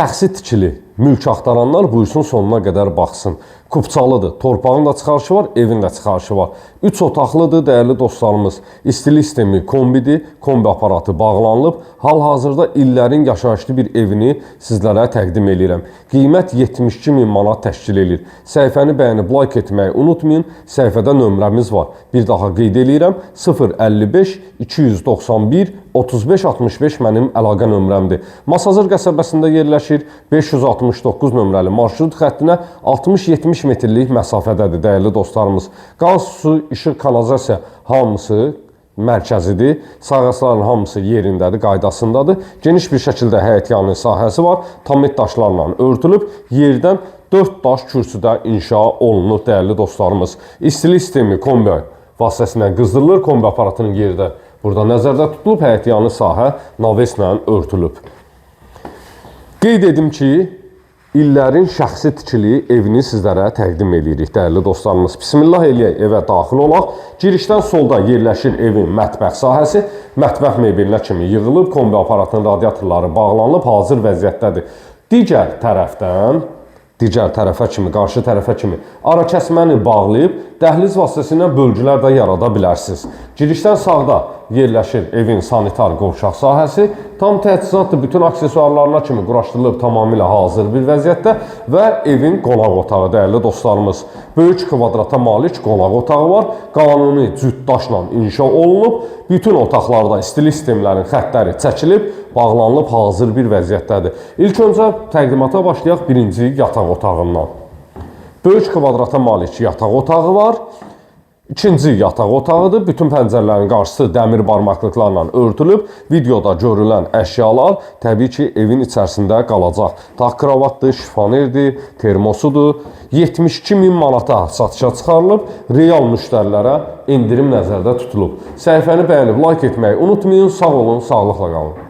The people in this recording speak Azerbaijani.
Şəxsi tikili mülk axtaranlar buyursun sonuna qədər baxsın. Kupçalıdır, torpağın da çıxarışı var, evin də çıxarışı var. 3 otaqlıdır, dəyərli dostlarımız. İstilik sistemi kombidir, kombi aparatı bağlanılıb. Hal-hazırda illərin yaşayışlı bir evini sizlərə təqdim edirəm. Qiymət 72.000 manat təşkil edir. Səhifəni bəyənib like etməyi unutmayın. Səhifədə nömrəmiz var. Bir daha qeyd edirəm. 055 291 3565 mənim əlaqə nömrəmdir. Masazır qəsəbəsində yerləşir. 569 nömrəli marşrut xəttinə 60-70 metrlik məsafədədir, dəyərli dostlarımız. Qaz, su, işıq, kanalizasiya hamısı mərkəzidir. Sahəslərin hamısı yerindədir, qaydasındadır. Geniş bir şəkildə həyətyanı sahəsi var. Tamit daşlarla örtülüb, yerdən 4 daş kürsüdə inşa olunur, dəyərli dostlarımız. İstilik sistemi kombi vasitəsilə qızdırılır. Kombi aparatının yeri də burada nəzərdə tutulub, həyətyanı sahə naveslə örtülüb. Qeyd edim ki, illərin şəxsi tikili evini sizlərə təqdim edirik, dəyərli dostlarımız. Bismillah eləyək, evə daxil olaq. Girişdən solda yerləşir evin mətbəx sahəsi. Mətbəx mebelinə kimi yığılıb, kombi aparatının radiatorları bağlanıb, hazır vəziyyətdədir. Digər tərəfə kimi, qarşı tərəfə kimi ara kəsməni bağlayıb, dəhliz vasitəsilə bölgülər də yarada bilərsiniz. Girişdən sağda yerləşir evin sanitar qovşaq sahəsi. Tam təchizatlı bütün aksesuarlarına kimi quraşdırılıb, tamamilə hazır bir vəziyyətdə və evin qonaq otağı, dəyərli dostlarımız. Böyük kvadrata malik qonaq otağı var. Qanuni cüt daşla inşa olunub. Bütün otaqlarda istilik sistemlərin xəttləri çəkilib, bağlanılıb, hazır bir vəziyyətdədir. İlk öncə təqdimata başlayaq birinci yataq otağından. Böyük kvadrata malik yataq otağı var. İkinci yataq otağıdır. Bütün pəncərələrin qarşısı dəmir barmaqlıqlarla örtülüb. Videoda görülən əşyalar təbii ki, evin içərisində qalacaq. Taxt kravatdır, şifanerdir, termosudur. 72.000 manata satışa çıxarılıb. Real müştərilərə endirim nəzərdə tutulub. Səhifəni bəyənib like etməyi unutmayın. Sağ olun, sağlıqla qalın.